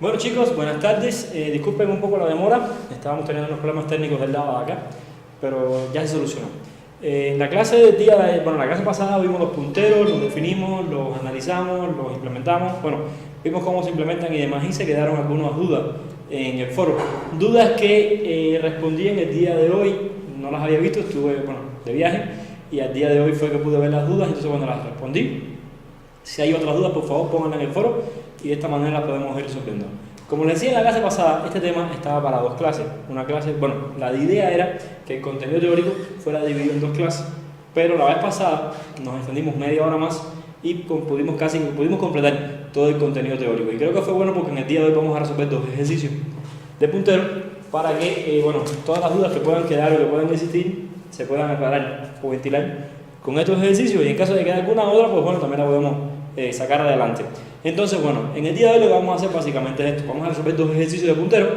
Bueno chicos, buenas tardes. Disculpen un poco la demora, estábamos teniendo unos problemas técnicos del lado de acá, pero ya se solucionó. En la clase del día la clase pasada vimos los punteros, los definimos, los analizamos, los implementamos, vimos cómo se implementan y demás, y se quedaron algunas dudas en el foro. Dudas que respondí en el día de hoy, no las había visto, estuve de viaje y al día de hoy fue que pude ver las dudas, entonces las respondí. Si hay otras dudas, por favor pónganlas en el foro y de esta manera las podemos ir resolviendo. Como les decía en la clase pasada, este tema estaba para dos clases. Una clase, la idea era que el contenido teórico fuera dividido en dos clases, pero la vez pasada nos extendimos media hora más y pudimos completar todo el contenido teórico. Y creo que fue bueno porque en el día de hoy vamos a resolver dos ejercicios de puntero para que todas las dudas que puedan quedar o que puedan existir se puedan aclarar o ventilar con estos ejercicios, y en caso de que haya alguna otra, también la podemos sacar adelante. Entonces, en el día de hoy lo que vamos a hacer básicamente es esto. Vamos a resolver dos ejercicios de puntero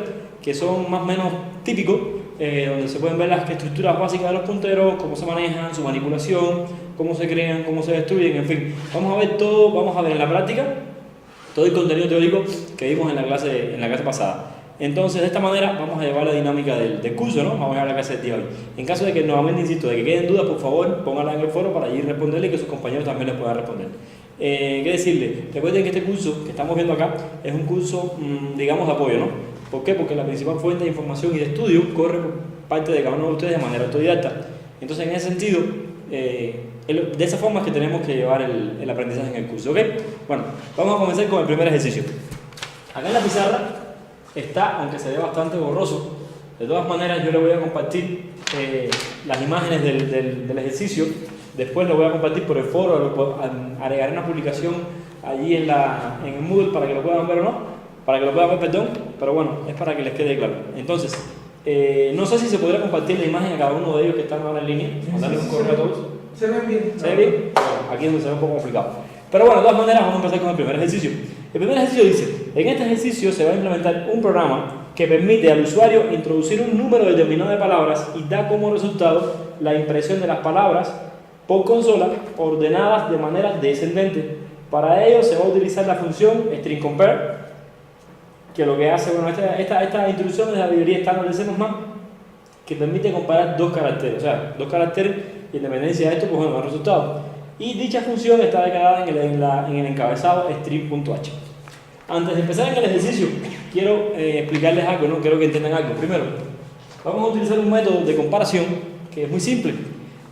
que son más o menos típicos, donde se pueden ver las estructuras básicas de los punteros, cómo se manejan, su manipulación, cómo se crean, cómo se destruyen, en fin. Vamos a ver en la práctica todo el contenido teórico que vimos en la clase pasada. Entonces, de esta manera vamos a llevar la dinámica del curso, ¿no? Vamos a ver la clase del día de hoy. En caso de que nuevamente, insisto, de que queden dudas, por favor, pónganlas en el foro para ir responderle y que sus compañeros también les puedan responder. ¿Qué decirle? Recuerden que este curso que estamos viendo acá es un curso, digamos, de apoyo, ¿no? ¿Por qué? Porque la principal fuente de información y de estudio corre por parte de cada uno de ustedes de manera autodidacta. Entonces, en ese sentido, de esa forma es que tenemos que llevar el aprendizaje en el curso, ¿ok? Vamos a comenzar con el primer ejercicio. Acá en la pizarra está, aunque se ve bastante borroso, de todas maneras yo le voy a compartir las imágenes del ejercicio. Después lo voy a compartir por el foro, agregaré una publicación allí en el Moodle para que lo puedan ver pero es para que les quede claro. Entonces, no sé si se podrá compartir la imagen a cada uno de ellos que están ahora en línea, mandarles un correo a todos. Se ve bien. ¿Se ve bien? Aquí es donde se ve un poco complicado. Pero de todas maneras vamos a empezar con el primer ejercicio. El primer ejercicio dice: en este ejercicio se va a implementar un programa que permite al usuario introducir un número determinado de palabras y da como resultado la impresión de las palabras por consola ordenadas de manera descendente. Para ello se va a utilizar la función string_compare, que lo que hace, esta introducción es la librería estándar de C++, que permite comparar dos caracteres, y en dependencia de esto, el resultado. Y dicha función está declarada en el encabezado string.h. Antes de empezar en el ejercicio, quiero explicarles algo, ¿no? Quiero que entiendan algo. Primero, vamos a utilizar un método de comparación que es muy simple.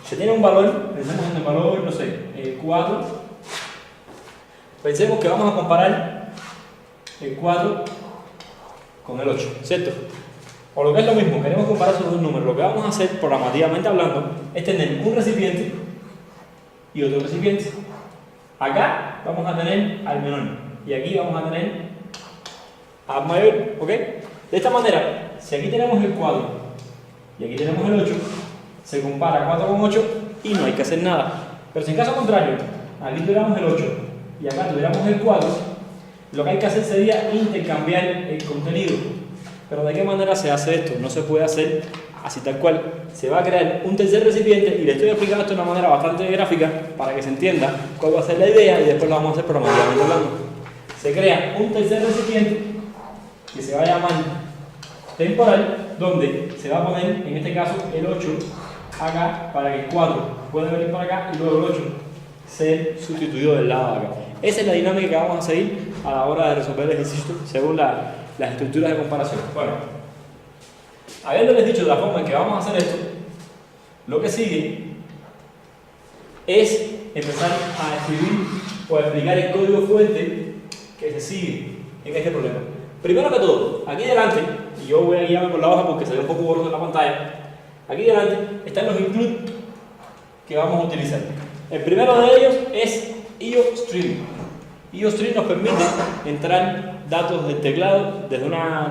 Se tiene un valor, pensemos en el valor, 4. Pensemos que vamos a comparar el 4 con el 8, ¿cierto? O lo que es lo mismo, queremos comparar esos dos números. Lo que vamos a hacer, programativamente hablando, es tener un recipiente y otro recipiente. Acá vamos a tener al menor y aquí vamos a tener al mayor, ¿ok? De esta manera, si aquí tenemos el 4 y aquí tenemos el 8, se compara 4 con 8 y no hay que hacer nada. Pero si en caso contrario, aquí tuviéramos el 8 y acá tuviéramos el 4, lo que hay que hacer sería intercambiar el contenido. Pero ¿de qué manera se hace esto? No se puede hacer así tal cual. Se va a crear un tercer recipiente y le estoy explicando esto de una manera bastante gráfica para que se entienda cuál va a ser la idea y después lo vamos a hacer programativamente hablando. Se crea un tercer recipiente que se va a llamar temporal, donde se va a poner, en este caso, el 8 acá para que el 4 pueda venir para acá y luego el 8 ser sustituido del lado de acá. Esa es la dinámica que vamos a seguir a la hora de resolver el ejercicio según las estructuras de comparación. Habiéndoles dicho de la forma en que vamos a hacer esto, lo que sigue es empezar a escribir o a explicar el código fuente que se sigue en este problema. Primero que todo, aquí delante, y yo voy a guiarme por la hoja porque se ve un poco borroso en la pantalla, aquí delante están los include que vamos a utilizar. El primero de ellos es IOStream. IOStream nos permite entrar datos del teclado desde una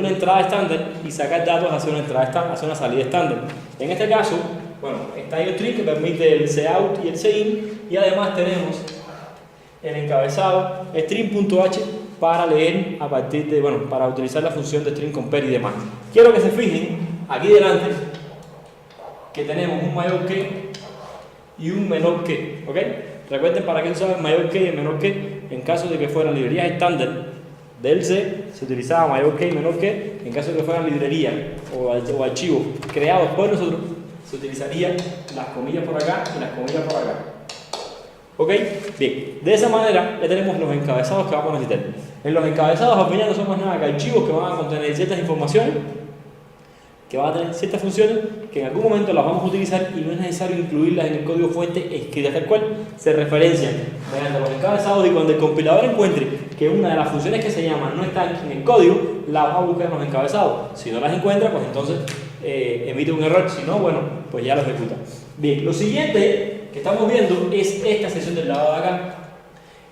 entrada estándar y sacar datos hacia una salida estándar. En este caso, está IOStream que permite el cout y el cin, y además tenemos el encabezado string.h para leer a partir de, para utilizar la función de string_compare y demás. Quiero que se fijen aquí delante que tenemos un mayor que y un menor que, ¿ok? Recuerden para qué usar el mayor que y el menor que en caso de que fueran librerías estándar del C, se utilizaba mayor que y menor que. En caso de que fueran librerías o archivos creados por nosotros, se utilizarían las comillas por acá y las comillas por acá. ¿Ok? Bien, de esa manera ya tenemos los encabezados que vamos a necesitar. En los encabezados al final no son más nada que archivos que van a contener ciertas informaciones, que van a tener ciertas funciones que en algún momento las vamos a utilizar y no es necesario incluirlas en el código fuente escritas tal cual, se referencian mediante los encabezados y cuando el compilador encuentre que una de las funciones que se llaman no están en el código, las va a buscar en los encabezados. Si no las encuentra, pues entonces emite un error, si no, bueno, pues ya lo ejecuta. Bien, lo siguiente que estamos viendo es esta sección del lado de acá.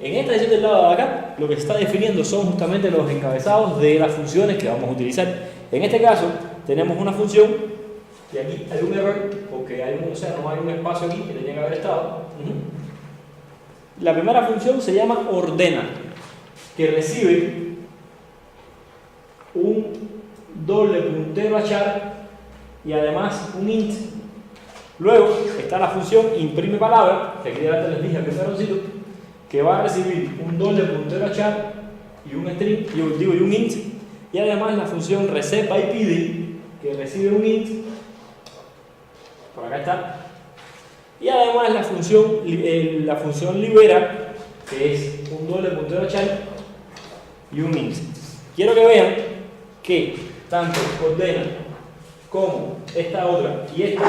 En esta sección del lado de acá, lo que se está definiendo son justamente los encabezados de las funciones que vamos a utilizar. En este caso, tenemos una función y aquí hay un error porque no hay un espacio aquí que tenía que haber estado. La primera función se llama ordena, que recibe un doble puntero a char y además un int. Luego está la función imprime palabra, que aquí delante les dije al primeroncito, que va a recibir un doble puntero a char y un string, y un int, y además la función reset by pd, que recibe un int, por acá está, y además la función libera, que es un doble puntero a char y un int. Quiero que vean que tanto ordena como esta otra y esta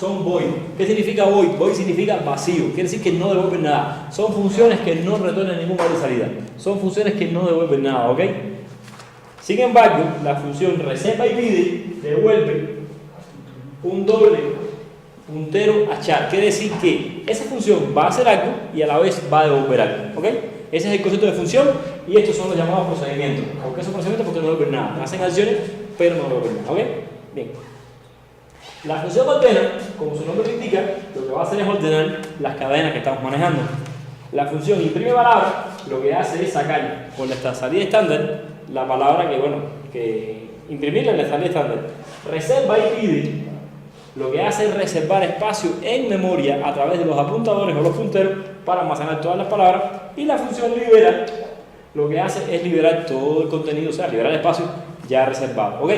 son void. ¿Qué significa void? Void significa vacío, quiere decir que no devuelven nada. Son funciones que no retornan ningún valor de salida. Son funciones que no devuelven nada, ¿ok? Sin embargo, la función reset by pd devuelve un doble puntero a char. Quiere decir que esa función va a hacer algo y a la vez va a devolver algo, ¿ok? Ese es el concepto de función y estos son los llamados procedimientos. ¿Por qué son procedimientos? Porque no devuelven nada. Hacen acciones, pero no devuelven nada, ¿ok? Bien. La función ordena, como su nombre lo indica, lo que va a hacer es ordenar las cadenas que estamos manejando. La función imprime palabra, lo que hace es sacar por la salida estándar la palabra que imprimirla en la salida estándar. Reset by pd, lo que hace es reservar espacio en memoria a través de los apuntadores o los punteros para almacenar todas las palabras. Y la función libera, lo que hace es liberar todo el contenido, o sea, liberar el espacio ya reservado, ¿ok?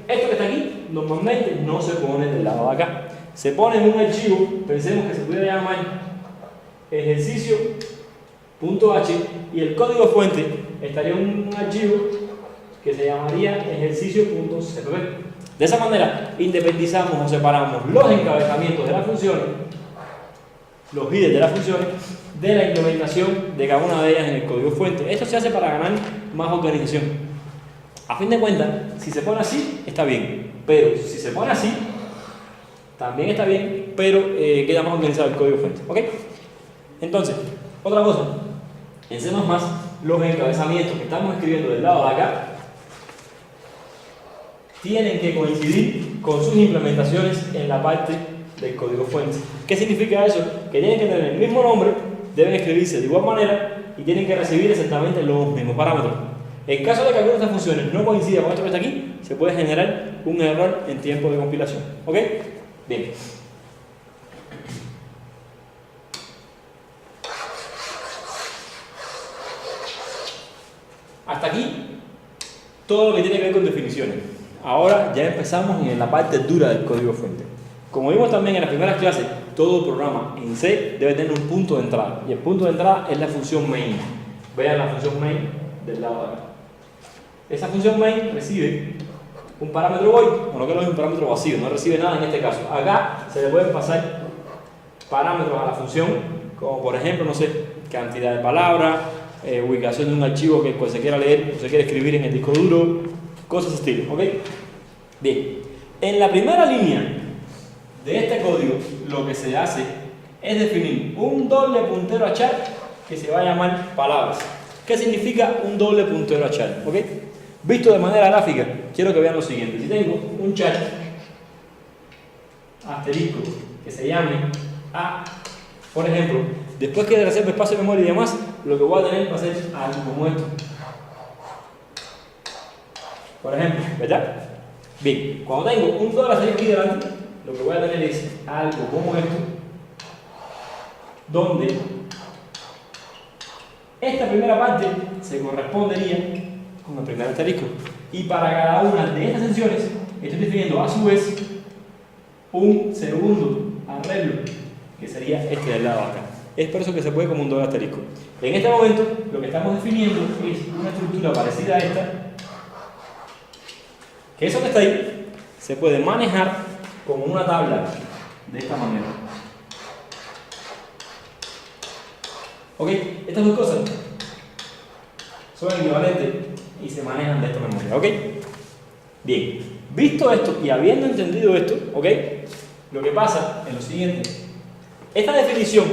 Esto que está aquí normalmente no se pone del lado de acá. Se pone en un archivo, pensemos que se pudiera llamar ejercicio.h y el código fuente estaría en un archivo que se llamaría ejercicio.cpp. De esa manera independizamos o separamos los encabezamientos de las funciones, los headers de las funciones, de la implementación de cada una de ellas en el código fuente. Esto se hace para ganar más organización. A fin de cuentas, si se pone así, está bien. Pero si se pone así, también está bien, pero queda más organizado el código fuente. ¿Ok? Entonces, otra cosa. En C++, los encabezamientos que estamos escribiendo del lado de acá tienen que coincidir con sus implementaciones en la parte del código fuente. ¿Qué significa eso? Que tienen que tener el mismo nombre, deben escribirse de igual manera y tienen que recibir exactamente los mismos parámetros. En caso de que alguna de estas funciones no coincida con esto que está aquí, se puede generar un error en tiempo de compilación. ¿Ok? Bien. Hasta aquí todo lo que tiene que ver con definiciones. Ahora ya empezamos en la parte dura del código fuente. Como vimos también en las primeras clases, todo programa en C debe tener un punto de entrada. Y el punto de entrada es la función main. Vean la función main del lado de acá. Esa función main recibe un parámetro void, o lo que no es un parámetro vacío, no recibe nada en este caso. Acá se le pueden pasar parámetros a la función, como por ejemplo, no sé, cantidad de palabras, ubicación de un archivo que pues, se quiera leer o se quiera escribir en el disco duro, cosas de estilo, ¿ok? Bien, en la primera línea de este código lo que se hace es definir un doble puntero a char que se va a llamar palabras. ¿Qué significa un doble puntero a char? ¿Ok? Visto de manera gráfica, quiero que vean lo siguiente. Si tengo un char asterisco que se llame A, por ejemplo, después que reserve espacio de memoria y demás, lo que voy a tener va a ser algo como esto. Por ejemplo, ¿verdad? Bien, cuando tengo un $6 aquí delante, lo que voy a tener es algo como esto, donde Esta primera parte se correspondería con el primer asterisco. Y para cada una de estas secciones estoy definiendo a su vez un segundo arreglo, que sería este del lado de acá. Es por eso que se puede como un doble asterisco. En este momento lo que estamos definiendo es una estructura parecida a esta, que eso que está ahí se puede manejar como una tabla de esta manera. ¿Ok? Estas dos cosas son equivalentes y se manejan de esta memoria. ¿Ok? Bien, visto esto y habiendo entendido esto, ¿ok? Lo que pasa es lo siguiente. Esta definición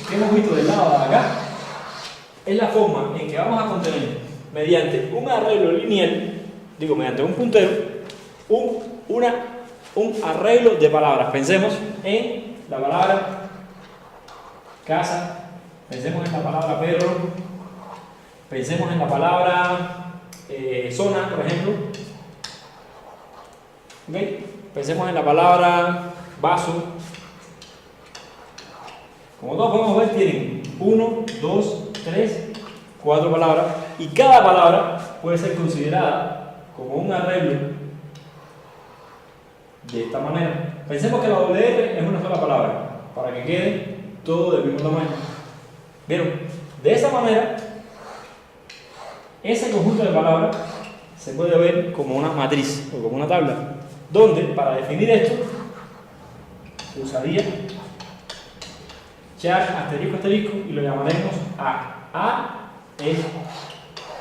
que hemos visto del lado de acá es la forma en que vamos a contener mediante un arreglo lineal, digo, mediante un puntero, un arreglo de palabras. Pensemos en la palabra casa, pensemos en la palabra perro, pensemos en la palabra zona, por ejemplo. ¿Okay? Pensemos en la palabra vaso. Como todos podemos ver, tienen 1, 2, 3, 4 palabras y cada palabra puede ser considerada como un arreglo de esta manera. Pensemos que la doble R es una sola palabra para que quede todo del mismo tamaño. ¿Vieron? De esa manera, ese conjunto de palabras se puede ver como una matriz o como una tabla, donde para definir esto se usaría char asterisco asterisco y lo llamaremos A. A es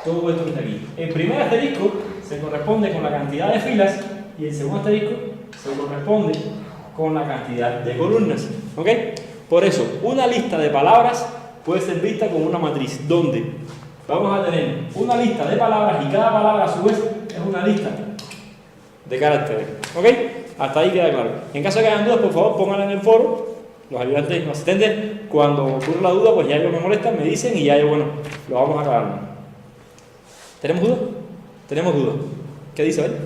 todo esto que está aquí. El primer asterisco se corresponde con la cantidad de filas y el segundo asterisco se corresponde con la cantidad de columnas. ¿Ok? Por eso, una lista de palabras puede ser vista como una matriz, donde vamos a tener una lista de palabras y cada palabra a su vez es una lista de caracteres. ¿Ok? Hasta ahí queda claro. En caso de que hayan dudas, por favor, pónganla en el foro. Los ayudantes, los asistentes, cuando ocurre la duda, pues ya ellos me molestan, me dicen y ya yo, bueno, lo vamos a aclarar. ¿Tenemos dudas? Tenemos dudas. ¿Qué dice él?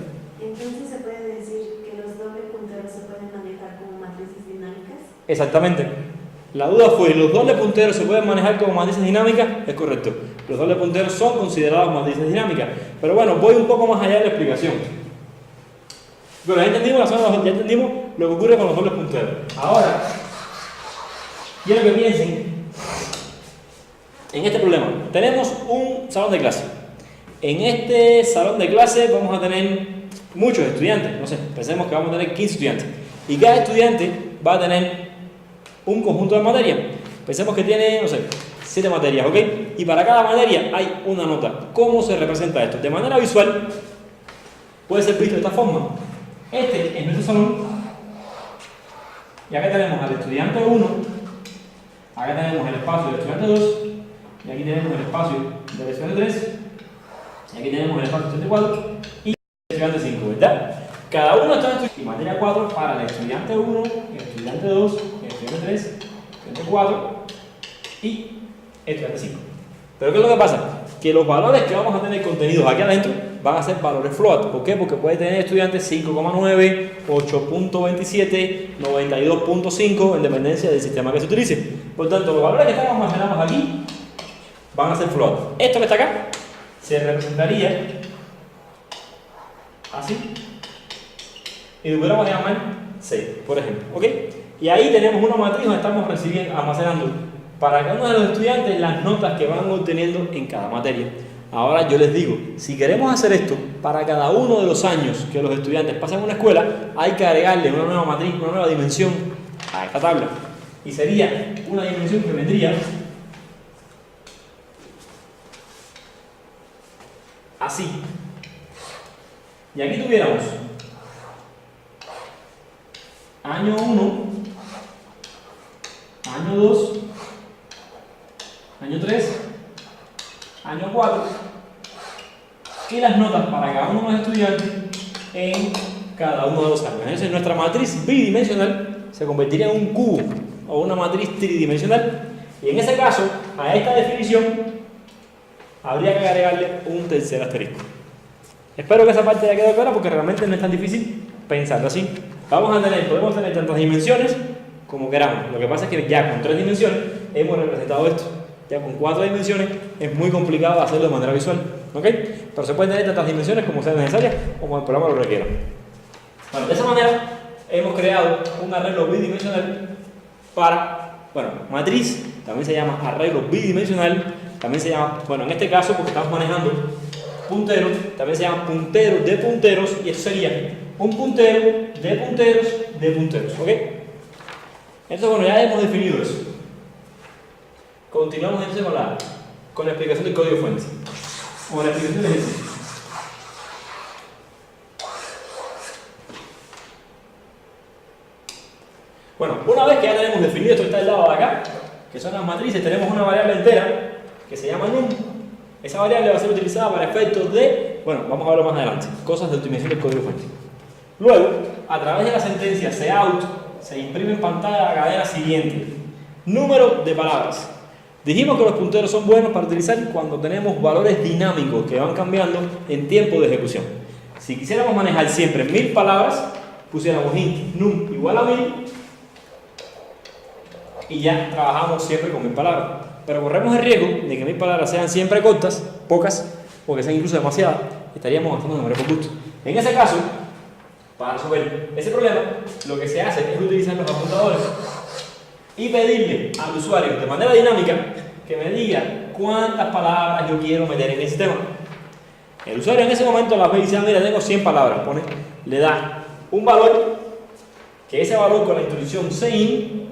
Entonces se puede decir que los doble punteros se pueden manejar como matrices dinámicas. Exactamente. La duda fue, ¿los doble punteros se pueden manejar como matrices dinámicas? Es correcto. Los doble punteros son considerados matrices dinámicas. Pero bueno, voy un poco más allá de la explicación. Bueno, ya entendimos lo que ocurre con los dobles punteros. Ahora, quiero que piensen en este problema. Tenemos un salón de clase. En este salón de clase vamos a tener muchos estudiantes. No sé, pensemos que vamos a tener 15 estudiantes. Y cada estudiante va a tener un conjunto de materias. Pensemos que tiene, no sé, 7 materias, ¿ok? Y para cada materia hay una nota. ¿Cómo se representa esto? De manera visual puede ser visto de esta forma. Este es nuestro salón. Y acá tenemos al estudiante 1. Acá tenemos el espacio del estudiante 2, y aquí tenemos el espacio del estudiante 3, y aquí tenemos el espacio del estudiante 4 y el estudiante 5, ¿verdad? Cada uno está en materia 4 para el estudiante 1, el estudiante 2, el estudiante 3, el estudiante 4 y el estudiante 5. Pero ¿qué es lo que pasa? Que los valores que vamos a tener contenidos aquí adentro van a ser valores float. ¿Por qué? Porque puede tener estudiantes 5,9, 8.27, 92.5 en dependencia del sistema que se utilice. Por tanto, los valores que estamos almacenados aquí van a ser float. Esto que está acá se representaría así y lo pudiéramos llamar 6, por ejemplo. ¿Ok? Y ahí tenemos una matriz donde estamos almacenando para cada uno de los estudiantes las notas que van obteniendo en cada materia. Ahora yo les digo, si queremos hacer esto para cada uno de los años que los estudiantes pasan en una escuela, hay que agregarle una nueva matriz, una nueva dimensión a esta tabla. Y sería una dimensión que vendría así. Y aquí tuviéramos año 1, año 2, año 3, año 4 y las notas para cada uno de los estudiantes en cada uno de los años. Entonces nuestra matriz bidimensional se convertiría en un cubo o una matriz tridimensional y en ese caso a esta definición habría que agregarle un tercer asterisco. Espero que esa parte haya quedado clara porque realmente no es tan difícil pensarlo así. Podemos tener tantas dimensiones como queramos. Lo que pasa es que ya con 3 dimensiones hemos representado esto. Ya con 4 dimensiones es muy complicado hacerlo de manera visual, ¿ok? Pero se pueden tener tantas dimensiones como sean necesarias o como el programa lo requiera. Bueno, de esa manera hemos creado un arreglo bidimensional para, bueno, matriz, también se llama arreglo bidimensional, también se llama, bueno, en este caso porque estamos manejando punteros, también se llama puntero de punteros, y eso sería un puntero de punteros de punteros, ¿ok? Entonces, bueno, ya hemos definido eso. Continuamos entonces con la explicación del código fuente, o la explicación del ejercicio. Bueno, una vez que ya tenemos definido esto que está del lado de acá, que son las matrices, tenemos una variable entera que se llama num. Esa variable va a ser utilizada para efectos de, bueno, vamos a verlo más adelante, cosas de optimización del código fuente. Luego, a través de la sentencia cout, se imprime en pantalla la cadena siguiente: número de palabras. Dijimos que los punteros son buenos para utilizar cuando tenemos valores dinámicos que van cambiando en tiempo de ejecución. Si quisiéramos manejar siempre 1000 palabras, pusiéramos int num igual a 1000 y ya trabajamos siempre con 1000 palabras. Pero corremos el riesgo de que 1000 palabras sean siempre cortas, pocas, o que sean incluso demasiadas, estaríamos gastando memoria por gusto. En ese caso, para resolver ese problema, lo que se hace es utilizar los apuntadores y pedirle al usuario de manera dinámica que me diga cuántas palabras yo quiero meter en el sistema. El usuario en ese momento las ve y dice: mira, tengo 100 palabras, le da un valor, que ese valor con la instrucción cin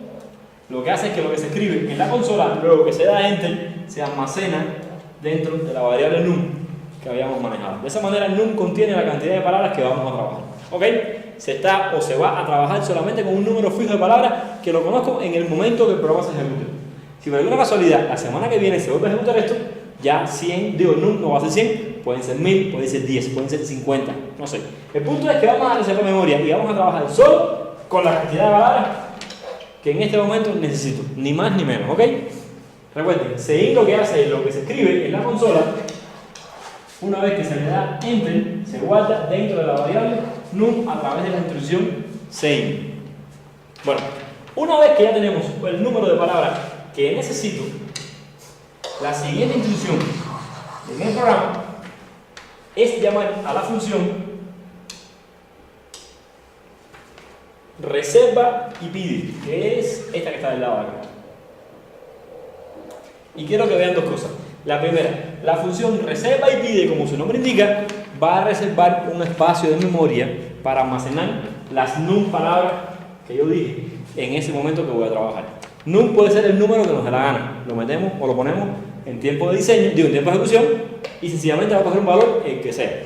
lo que hace es que lo que se escribe en la consola, luego que se da enter, se almacena dentro de la variable num que habíamos manejado. De esa manera num contiene la cantidad de palabras que vamos a trabajar, ¿ok? Se va a trabajar solamente con un número fijo de palabras que lo conozco en el momento que el programa se ejecute. Si por alguna casualidad la semana que viene se vuelve a ejecutar esto, ya 100, num no va a ser 100, pueden ser 1000, pueden ser 10, pueden ser 50, no sé. El punto es que vamos a reservar memoria y vamos a trabajar solo con la cantidad de palabras que en este momento necesito, ni más ni menos, ¿ok? Recuerden, cin lo que hace es lo que se escribe en la consola. Una vez que se le da enter, se guarda dentro de la variable num a través de la instrucción cin. Bueno, una vez que ya tenemos el número de palabras que necesito, la siguiente instrucción en el programa es llamar a la función reserva y pide, que es esta que está del lado de acá. Y quiero que vean dos cosas. La primera, la función reserva y pide, como su nombre indica, va a reservar un espacio de memoria para almacenar las num palabras que yo dije en ese momento que voy a trabajar. Num puede ser el número que nos dé la gana, lo metemos o lo ponemos en tiempo de diseño, en tiempo de ejecución, y sencillamente va a coger un valor el que sea.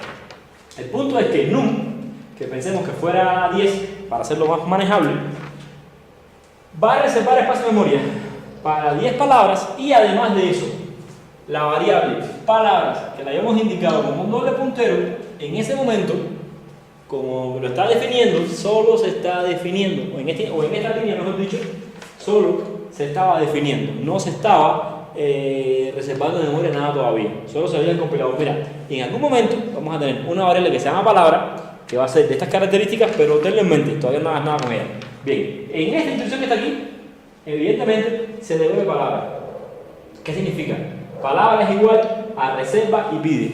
El punto es que num, que pensemos que fuera 10 para hacerlo más manejable, va a reservar espacio de memoria para 10 palabras, y además de eso, la variable palabras que la hayamos indicado como un doble puntero, en ese momento, como lo está definiendo, solo se está definiendo, o en esta línea, mejor dicho, solo se estaba definiendo, no se estaba reservando en memoria nada todavía, solo se había el compilador. Mira, en algún momento vamos a tener una variable que se llama palabra, que va a ser de estas características, pero tenlo en mente, todavía no hagas nada con ella. Bien, en esta instrucción que está aquí, evidentemente se devuelve palabra. ¿Qué significa? Palabra es igual a reserva y pide.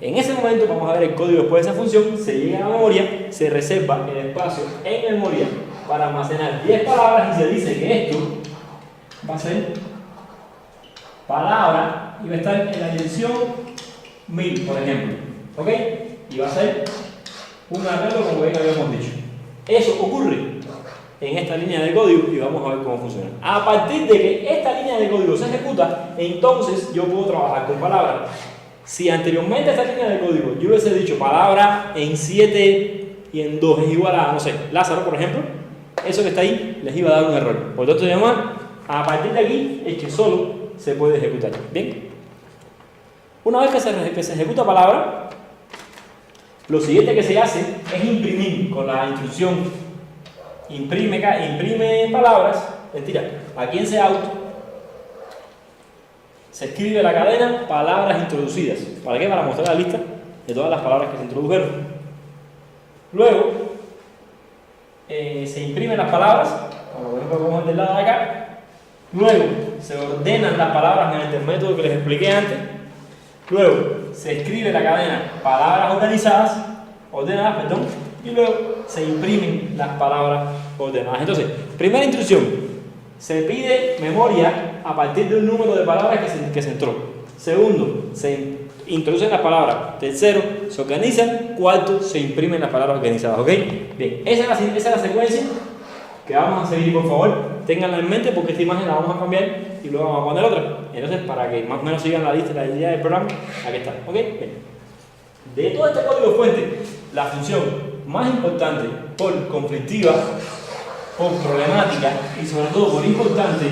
En ese momento vamos a ver el código después de esa función, se llega a la memoria, se reserva el espacio en memoria para almacenar 10 palabras, y se dice que esto va a ser palabra y va a estar en la dirección 1000, por ejemplo, ¿ok? Y va a ser un arreglo como bien habíamos dicho. Eso ocurre en esta línea de código y vamos a ver cómo funciona. A partir de que esta línea de código se ejecuta, entonces yo puedo trabajar con palabras. Si anteriormente a esta línea de código yo hubiese dicho palabra en 7 y en 2 es igual a, no sé, Lázaro, por ejemplo, eso que está ahí les iba a dar un error. Por lo tanto, a partir de aquí es que solo se puede ejecutar. Bien, una vez que se ejecuta palabra, lo siguiente que se hace es imprimir con la instrucción imprime palabras. Mentira, aquí en cout se escribe la cadena palabras introducidas. ¿Para qué? Para mostrar la lista de todas las palabras que se introdujeron. Luego se imprimen las palabras, como por ejemplo como el del lado de acá. Luego se ordenan las palabras mediante el método que les expliqué antes. Luego se escribe la cadena palabras ordenadas, y luego se imprimen las palabras ordenadas. Entonces, primera instrucción, se pide memoria a partir de un número de palabras que se entró. Segundo, se introducen las palabras. Tercero, se organizan. Cuarto, se imprimen las palabras organizadas. ¿Ok? Bien, esa es la secuencia que vamos a seguir. Por favor, ténganla en mente porque esta imagen la vamos a cambiar y luego vamos a poner otra. Entonces, para que más o menos sigan la lista y la idea del programa, aquí está. ¿Ok? Bien. De todo este código fuente, la función más importante por conflictiva, por problemática y sobre todo por importante,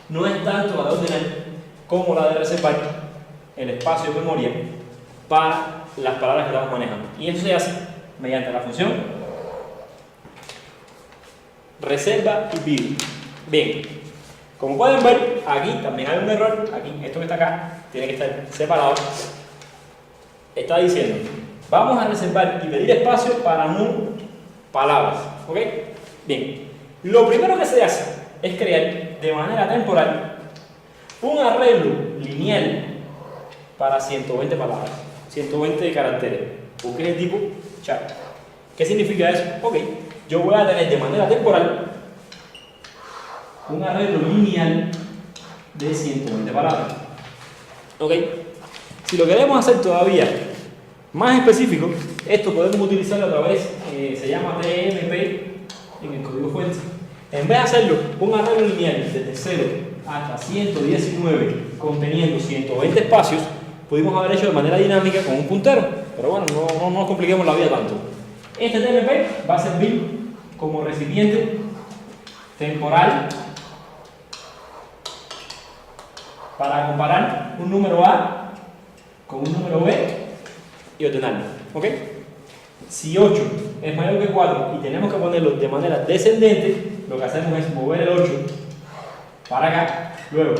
no es tanto la de ordenar como la de reservar el espacio de memoria para las palabras que estamos manejando. Y eso se hace mediante la función reserva y build. Bien, como pueden ver, aquí también hay un error. Aquí, esto que está acá, tiene que estar separado. Está diciendo, vamos a reservar y pedir espacio para no palabras. ¿Ok? Bien, lo primero que se hace es crear de manera temporal un arreglo lineal para 120 palabras, 120 caracteres. Busquen el tipo chat. ¿Qué significa eso? Ok, yo voy a tener de manera temporal un arreglo lineal de 120 palabras. Ok, si lo queremos hacer todavía más específico, esto podemos utilizarlo a través, se llama TMP en el código fuente. En vez de hacerlo un arreglo lineal desde 0 hasta 119 conteniendo 120 espacios, pudimos haber hecho de manera dinámica con un puntero, pero bueno, no nos compliquemos la vida tanto. Este TMP va a servir como recipiente temporal para comparar un número A con un número B y ordenarlo. ¿Ok? Si 8 es mayor que 4 y tenemos que ponerlo de manera descendente, lo que hacemos es mover el 8 para acá, luego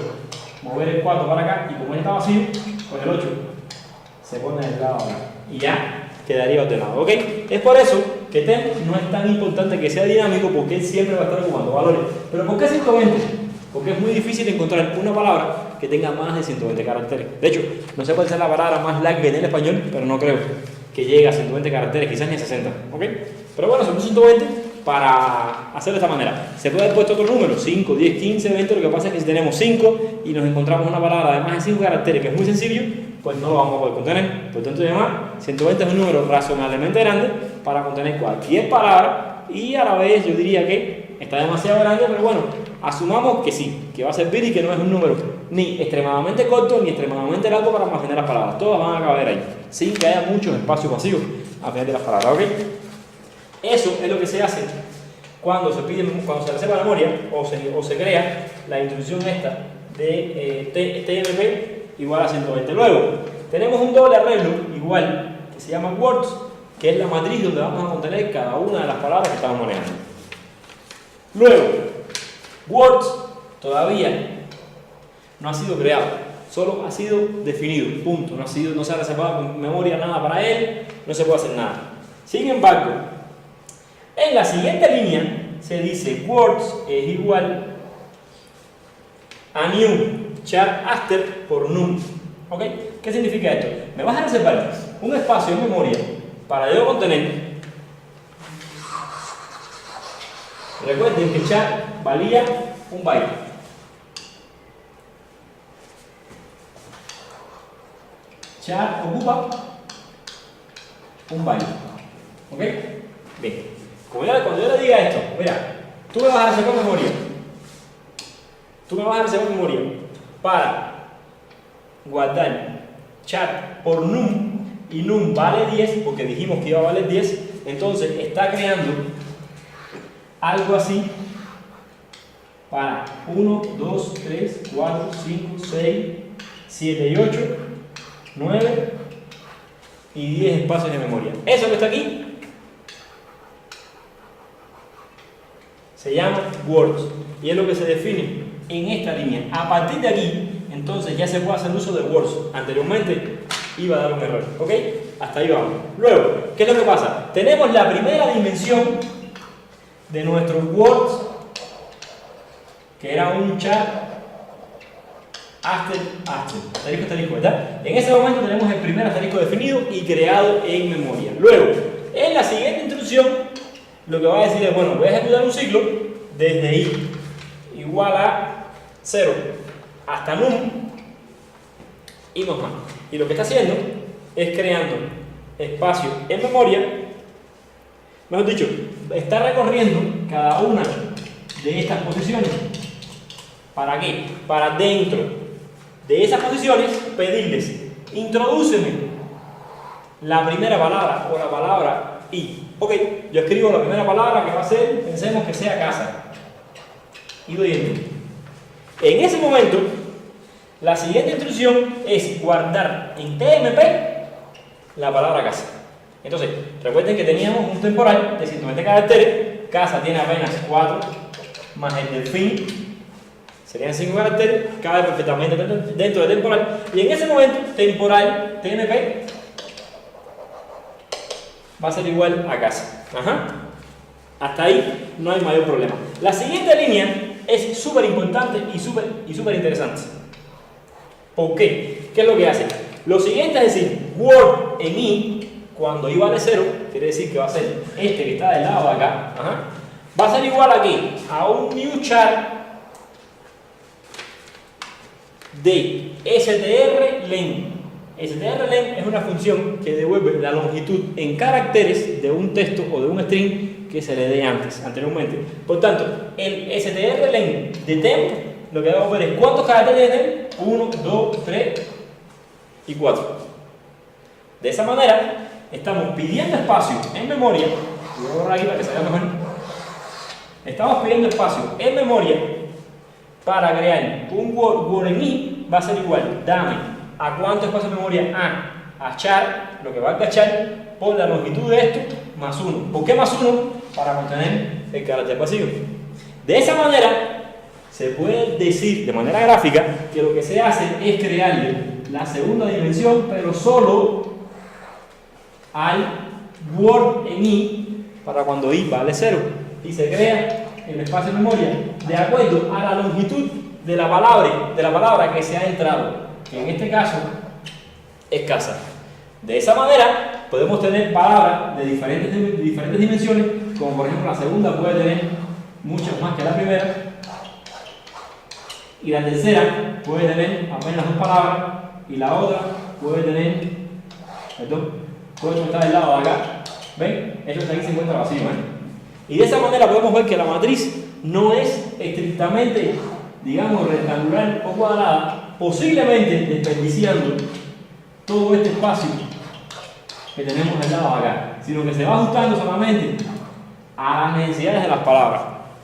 mover el 4 para acá, y como ya está vacío, pues el 8 se pone del lado acá y ya quedaría ordenado. ¿Ok? Es por eso que TEM no es tan importante que sea dinámico, porque él siempre va a estar ocupando valores. ¿Pero por qué 120? Porque es muy difícil encontrar una palabra que tenga más de 120 caracteres. De hecho, no sé cuál es la palabra más larga en el español, pero no creo que llegue a 120 caracteres, quizás ni a 60. ¿Ok? Pero bueno, son 120 para hacerlo de esta manera. Se puede haber puesto otro número, 5, 10, 15, 20. Lo que pasa es que si tenemos 5 y nos encontramos una palabra de más de 5 caracteres, que es muy sencillo, pues no lo vamos a poder contener. Por tanto, además, 120 es un número razonablemente grande para contener cualquier palabra, y a la vez yo diría que está demasiado grande, pero bueno, asumamos que sí, que va a servir y que no es un número ni extremadamente corto ni extremadamente largo para almacenar las palabras. Todas van a caber ahí, sin que haya muchos espacios vacíos a final de las palabras. ¿Ok? Eso es lo que se hace cuando se reserva la memoria o se crea la instrucción esta de TMP igual a 120. Luego, tenemos un doble arreglo igual que se llama words, que es la matriz donde vamos a contener cada una de las palabras que estamos manejando. Luego, words todavía no ha sido creado, solo ha sido definido, punto. No se ha reservado con memoria nada para él, no se puede hacer nada. Sin embargo, en la siguiente línea se dice words es igual a new char after por num. ¿Ok? ¿Qué significa esto? Me vas a reservar un espacio en memoria para yo contener. Recuerden que char valía un byte. Char ocupa un byte. ¿Ok? Bien. Cuando yo le diga esto, mira, tú me vas a reservar memoria. Tú me vas a reservar memoria para guardar char por num, y num vale 10 porque dijimos que iba a valer 10. Entonces está creando algo así para 1, 2, 3, 4, 5, 6, 7 y 8, 9 y 10 espacios de memoria. Eso que está aquí se llama words y es lo que se define en esta línea. A partir de aquí, entonces ya se puede hacer uso de words. Anteriormente iba a dar un error. ¿Ok? Hasta ahí vamos. Luego, ¿qué es lo que pasa? Tenemos la primera dimensión de nuestros words, que era un char asterisco, ¿verdad? En ese momento tenemos el primer asterisco definido y creado en memoria. Luego, en la siguiente instrucción, lo que va a decir es, bueno, voy a ejecutar un ciclo desde i igual a 0 hasta num y más. Y lo que está haciendo es creando espacio en memoria, mejor dicho, está recorriendo cada una de estas posiciones. ¿Para qué? Para dentro de esas posiciones pedirles, introdúceme la primera palabra o la palabra i. Ok, yo escribo la primera palabra que va a ser, pensemos que sea casa. Y doy enter. En ese momento, la siguiente instrucción es guardar en TMP la palabra casa. Entonces, recuerden que teníamos un temporal de 120 caracteres. Casa tiene apenas 4, más el delfín, serían 5 caracteres, cabe perfectamente dentro del temporal. Y en ese momento, temporal TMP va a ser igual a casa. Hasta ahí no hay mayor problema. La siguiente línea es súper importante y súper interesante. ¿Por qué? ¿Qué es lo que hace? Lo siguiente es decir, word en i, cuando i vale 0, quiere decir que va a ser este que está del lado de acá, va a ser igual aquí a un new char de strlen. strlen es una función que devuelve la longitud en caracteres de un texto o de un string que se le dé anteriormente. Por tanto, el strlen de temp lo que vamos a ver es cuántos caracteres tiene: 1, 2, 3 y 4. De esa manera, estamos pidiendo espacio en memoria. Voy a borrar aquí para que se vea mejor. Estamos pidiendo espacio en memoria para crear un word en i. Va a ser igual, dame a cuánto espacio de memoria a char, lo que valga char, por la longitud de esto, más 1. ¿Por qué más 1? Para contener el carácter pasivo. De esa manera, se puede decir de manera gráfica que lo que se hace es crearle la segunda dimensión, pero solo al word en i para cuando i vale 0. Y se crea el espacio de memoria de acuerdo a la longitud de la palabra que se ha entrado, que en este caso es casa. De esa manera podemos tener palabras de diferentes dimensiones, como por ejemplo la segunda puede tener muchas más que la primera, y la tercera puede tener apenas 2 palabras, y la otra puede tener, puede estar del lado de acá. ¿Ven? Esto de aquí se encuentra vacío, Y de esa manera podemos ver que la matriz no es estrictamente, digamos, rectangular o cuadrada, posiblemente desperdiciando todo este espacio que tenemos del lado de acá, sino que se va ajustando solamente a las necesidades de las palabras.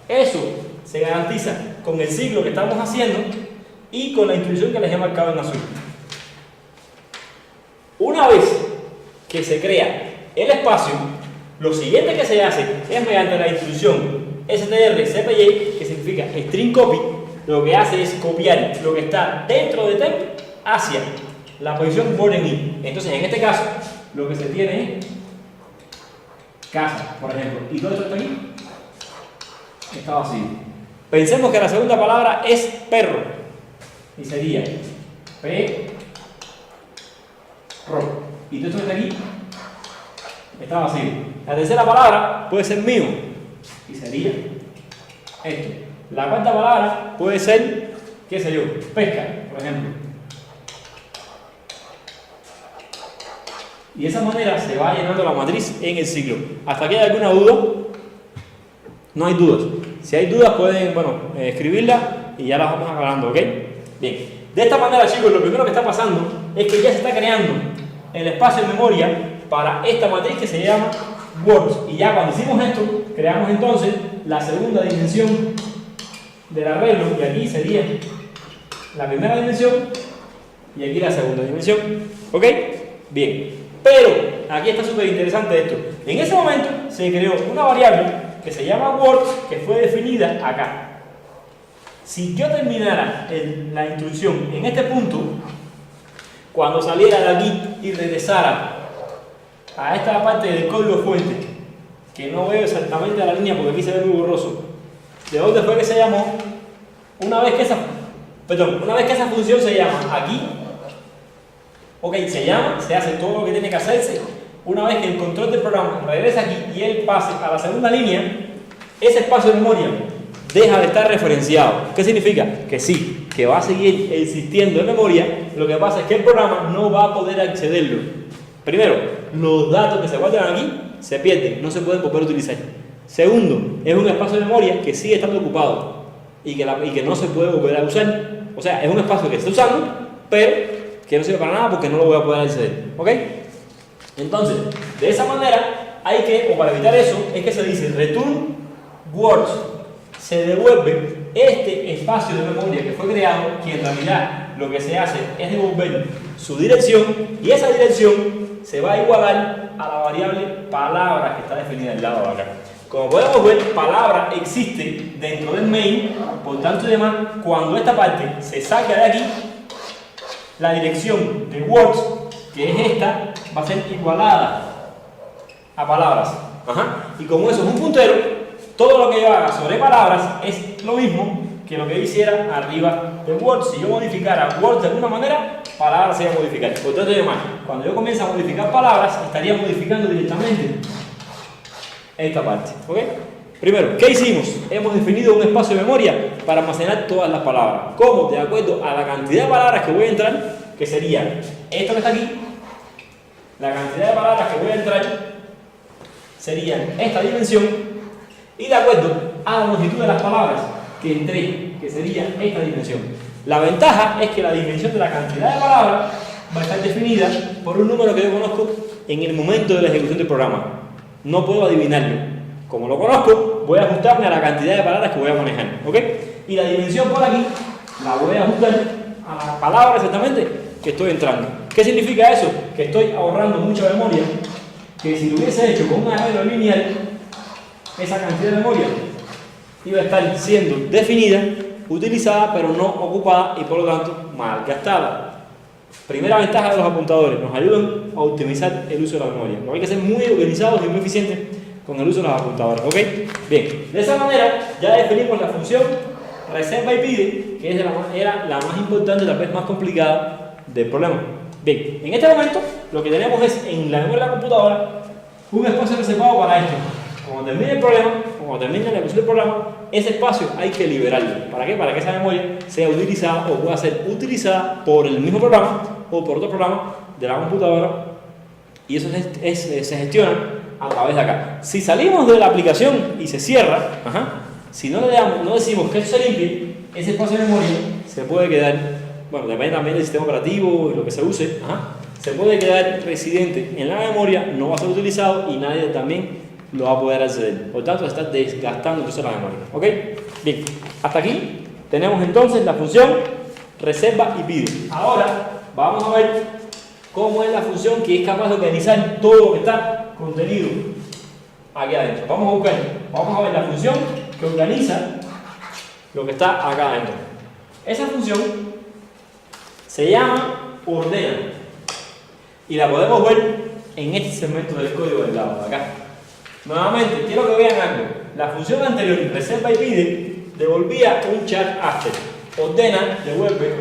Eso se garantiza con el ciclo que estamos haciendo y con la instrucción que les he marcado en azul. Una vez que se crea el espacio, lo siguiente que se hace es mediante la instrucción strcpy, que significa string copy, lo que hace es copiar lo que está dentro de temp hacia la posición word en i. Entonces, en este caso, lo que se tiene es casa, por ejemplo, y todo esto está aquí está vacío. Pensemos que la segunda palabra es perro y sería perro, y todo esto que está aquí está vacío. La tercera palabra puede ser mío y sería esto. La cuarta palabra puede ser, qué sé yo, pesca, por ejemplo. Y de esa manera se va llenando la matriz en el ciclo. ¿Hasta aquí hay alguna duda? No hay dudas. Si hay dudas pueden, escribirlas y ya las vamos aclarando, ¿ok? Bien. De esta manera, chicos, lo primero que está pasando es que ya se está creando el espacio de memoria para esta matriz que se llama words. Y ya cuando hicimos esto, creamos entonces la segunda dimensión del arreglo, y aquí sería la primera dimensión y aquí la segunda dimensión. ¿Ok? Bien. Pero aquí está súper interesante esto. En ese momento se creó una variable que se llama words, que fue definida acá. Si yo terminara la instrucción en este punto, cuando saliera de aquí y regresara a esta parte del código fuente, que no veo exactamente la línea porque aquí se ve muy borroso, ¿de dónde fue que se llamó? Una vez que esa Perdón, una vez que esa función se llama aquí, ok, se llama, se hace todo lo que tiene que hacerse. Una vez que el control del programa regresa aquí y él pase a la segunda línea, ese espacio de memoria deja de estar referenciado. ¿Qué significa? Que sí, que va a seguir existiendo en memoria. Lo que pasa es que el programa no va a poder accederlo. Primero, los datos que se guardan aquí se pierden, no se pueden volver a utilizar. Segundo, es un espacio de memoria que sigue estando ocupado y que no se puede volver a usar. O sea, es un espacio que se está usando, pero que no sirve para nada porque no lo voy a poder acceder. ¿Ok? Entonces, de esa manera, hay que, o para evitar eso, es que se dice return words. Se devuelve este espacio de memoria que fue creado, que en realidad lo que se hace es devolver su dirección, y esa dirección se va a igualar a la variable palabra que está definida al lado de acá. Como podemos ver, palabra existe dentro del main, por tanto y demás, cuando esta parte se saca de aquí, la dirección de words, que es esta, va a ser igualada a palabras. Y como eso es un puntero, todo lo que yo haga sobre palabras es lo mismo que lo que hiciera arriba de Word. Si yo modificara Word de alguna manera, palabras se iba a modificar. Por tanto, cuando yo comienzo a modificar palabras, estaría modificando directamente esta parte. ¿Ok? Primero, ¿qué hicimos? Hemos definido un espacio de memoria para almacenar todas las palabras. ¿Cómo? De acuerdo a la cantidad de palabras que voy a entrar, que sería esto que está aquí, la cantidad de palabras que voy a entrar sería esta dimensión, y de acuerdo a la longitud de las palabras que entré, que sería esta dimensión. La ventaja es que la dimensión de la cantidad de palabras va a estar definida por un número que yo conozco en el momento de la ejecución del programa. No puedo adivinarlo. Como lo conozco, voy a ajustarme a la cantidad de palabras que voy a manejar. ¿Ok? Y la dimensión por aquí la voy a ajustar a la palabra exactamente que estoy entrando. ¿Qué significa eso? Que estoy ahorrando mucha memoria, que si lo hubiese hecho con un arreglo lineal, esa cantidad de memoria iba a estar siendo definida, utilizada, pero no ocupada y por lo tanto malgastada. Primera ventaja de los apuntadores, nos ayudan a optimizar el uso de la memoria. No hay que ser muy organizados y muy eficientes con el uso de los apuntadores. ¿Ok? Bien, de esa manera ya definimos la función reserva y pide, que era la más importante, tal vez más complicada del problema. Bien, en este momento lo que tenemos es en la memoria de la computadora un espacio reservado para esto. Cuando termine el problema, cuando termine la ejecución del programa, ese espacio hay que liberarlo. ¿Para qué? Para que esa memoria sea utilizada o pueda ser utilizada por el mismo programa o por otro programa de la computadora, y eso se gestiona a través de acá. Si salimos de la aplicación y se cierra, si no decimos que esto se limpie, ese espacio de memoria se puede quedar, bueno, depende también del sistema operativo y lo que se use, se puede quedar residente en la memoria, no va a ser utilizado y nadie también lo va a poder acceder. Por tanto, está desgastando entonces la memoria. ¿Ok? Bien, hasta aquí tenemos entonces la función reserva y pide. Ahora vamos a ver cómo es la función que es capaz de organizar todo lo que está contenido aquí adentro. Vamos a ver la función que organiza lo que está acá adentro. Esa función se llama ordena y la podemos ver en este segmento del código del lado de acá. Nuevamente, quiero que vean algo. La función anterior, reserva y pide, devolvía un char after. Ordena, devuelve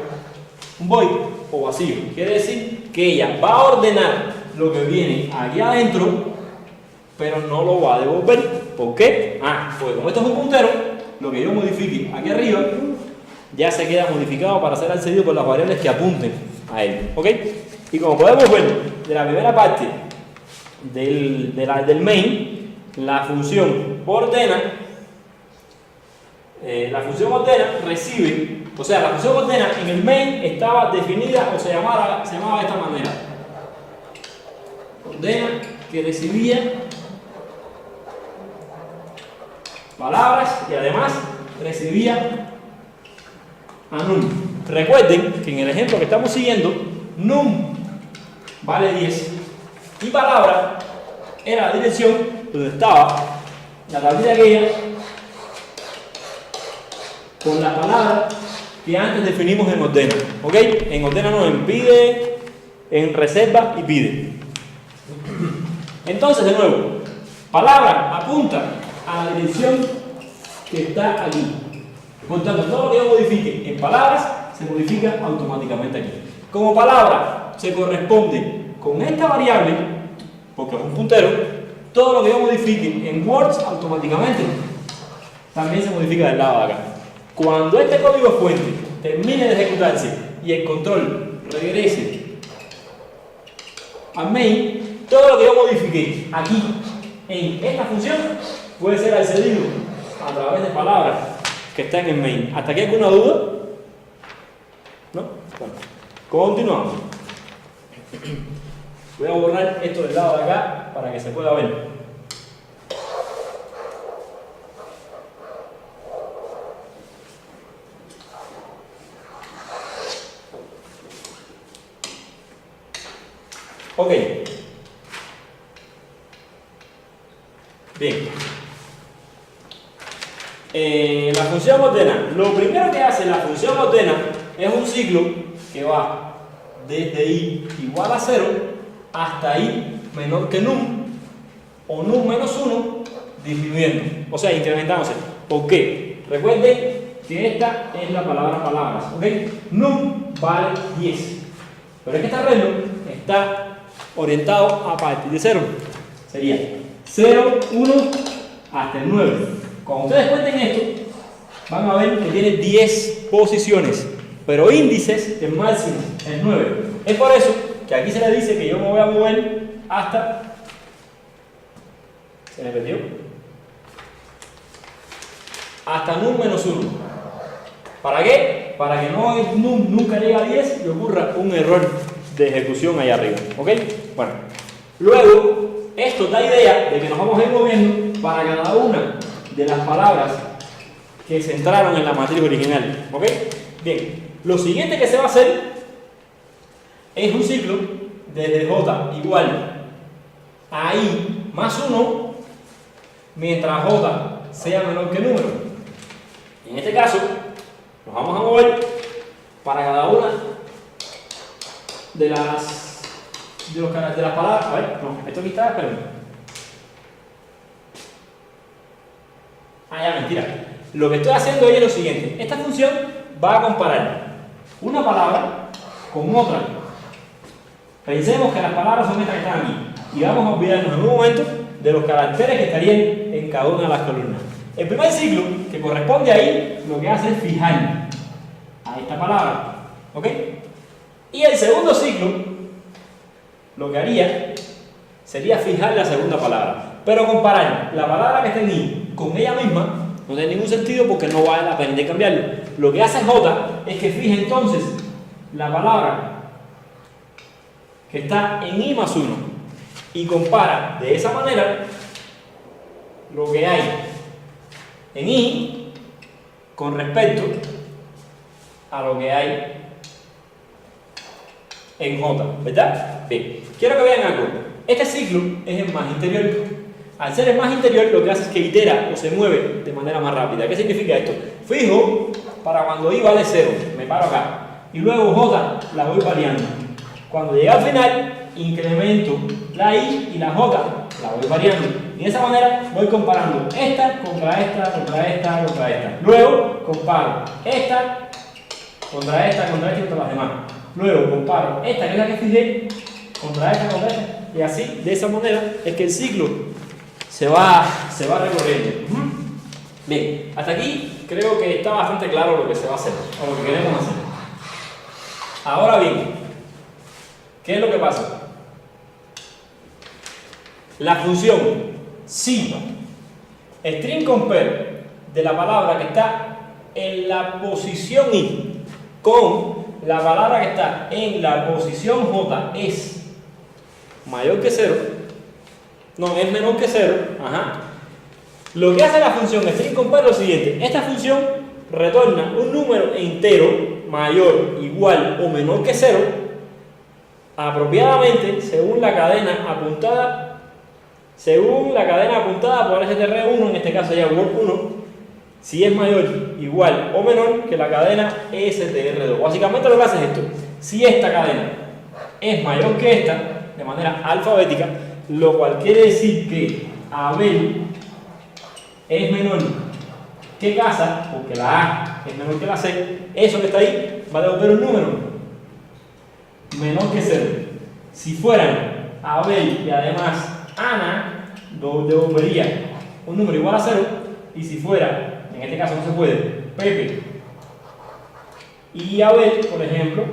un void o vacío. Quiere decir que ella va a ordenar lo que viene aquí adentro, pero no lo va a devolver. ¿Por qué? Porque como esto es un puntero, lo que yo modifique aquí arriba ya se queda modificado para ser accedido por las variables que apunten a él. ¿Ok? Y como podemos ver de la primera parte del main, la función ordena recibe, o sea, la función ordena en el main estaba definida o se llamaba de esta manera. Ordena que recibía palabras y además recibía a num. Recuerden que en el ejemplo que estamos siguiendo, num vale 10 y palabra era la dirección donde estaba la tablilla aquella con la palabra que antes definimos en ordena. ¿Ok? En ordena no, en pide, en reserva y pide. Entonces, de nuevo, palabra apunta a la dirección que está aquí. Por tanto, todo lo que yo modifique en palabras se modifica automáticamente aquí. Como palabra se corresponde con esta variable, porque es un puntero, todo lo que yo modifique en words automáticamente también se modifica del lado de acá. Cuando este código fuente termine de ejecutarse y el control regrese al main, todo lo que yo modifiqué aquí en esta función puede ser accedido a través de palabras que están en el main. ¿Hasta aquí alguna duda? ¿No? Bueno, continuamos. Voy a borrar esto del lado de acá para que se pueda ver. Ok. Bien. La función ordena. Lo primero que hace la función ordena es un ciclo que va desde i igual a 0 hasta i menor que num o num menos 1 disminuyendo, o sea, incrementándose. ¿Por qué? Recuerden que esta es la palabra palabras, ¿ok? Num vale 10, pero es que este arreglo está orientado a partir de 0. Sería 0, 1 hasta el 9. Cuando ustedes cuenten esto, van a ver que tiene 10 posiciones, pero índices el máximo es 9. Es por eso que aquí se le dice que yo me voy a mover hasta... ¿Se me perdió? Hasta num menos 1. ¿Para qué? Para que num nunca llegue a 10 y ocurra un error de ejecución ahí arriba. ¿Ok? Bueno, luego esto da idea de que nos vamos a ir moviendo para cada una de las palabras que se entraron en la matriz original. ¿Ok? Bien, lo siguiente que se va a hacer es un ciclo desde j igual a i más 1 mientras j sea menor que número. En este caso, nos vamos a mover para cada una de las palabras. A ver, no, esto aquí está, espérenme. Ya, mentira. Lo que estoy haciendo hoy es lo siguiente. Esta función va a comparar una palabra con otra. Pensemos que las palabras son estas que están aquí y vamos a olvidarnos en un momento de los caracteres que estarían en cada una de las columnas. El primer ciclo, que corresponde ahí, lo que hace es fijar a esta palabra, ¿ok? Y el segundo ciclo, lo que haría sería fijar la segunda palabra, pero comparar la palabra que está en i con ella misma no tiene ningún sentido porque no vale la pena de cambiarlo. Lo que hace j es que fije entonces la palabra que está en i más 1 y compara de esa manera lo que hay en i con respecto a lo que hay en j, ¿verdad? Bien, quiero que vean algo. Este ciclo es el más interior. Al ser el más interior, lo que hace es que itera o se mueve de manera más rápida. ¿Qué significa esto? Fijo para cuando i vale 0, me paro acá, y luego j la voy variando. Cuando llegue al final, incremento la i y la j la voy variando. Y de esa manera voy comparando esta contra esta, contra esta, contra esta. Luego comparo esta contra esta, contra esta y contra las demás. Luego comparo esta, que es la que fijé, contra esta, contra esta. Y así, de esa manera, es que el ciclo se va recorriendo. Bien, hasta aquí creo que está bastante claro lo que se va a hacer, o lo que queremos hacer. Ahora bien, ¿qué es lo que pasa? La función si string compare de la palabra que está en la posición i con la palabra que está en la posición j es mayor que 0, no, es menor que 0, lo que hace la función string compare es lo siguiente. Esta función retorna un número entero mayor, igual o menor que 0 apropiadamente según la cadena apuntada por str1, en este caso ya word1, si es mayor, igual o menor que la cadena str2. Básicamente lo que hace es esto: si esta cadena es mayor que esta, de manera alfabética, lo cual quiere decir que Abel es menor ¿Qué casa? Porque la A es menor que la C, eso que está ahí va a devolver un número menor que 0. Si fueran Abel y además Ana, devolvería un número igual a 0. Y si fuera, en este caso no se puede, Pepe y Abel, por ejemplo,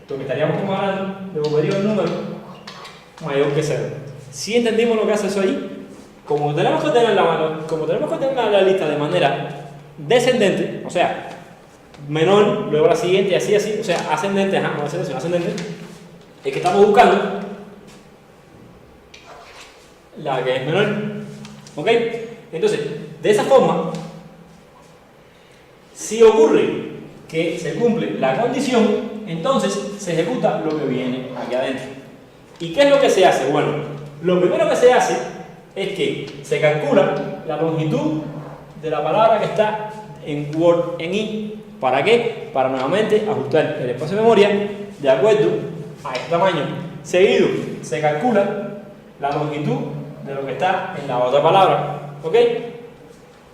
lo que estaríamos comparando, devolvería un número mayor que 0. Si entendimos lo que hace eso ahí, como tenemos que ordenar la lista de manera descendente, o sea, menor, luego la siguiente, así, o sea, ascendente, no ascendente, ascendente, es que estamos buscando la que es menor, ¿ok? Entonces, de esa forma, si ocurre que se cumple la condición, entonces se ejecuta lo que viene aquí adentro. ¿Y qué es lo que se hace? Bueno, lo primero que se hace es que se calcula la longitud de la palabra que está en Word en I. ¿Para qué? Para nuevamente ajustar el espacio de memoria de acuerdo a este tamaño. Seguido, se calcula la longitud de lo que está en la otra palabra. ¿Ok?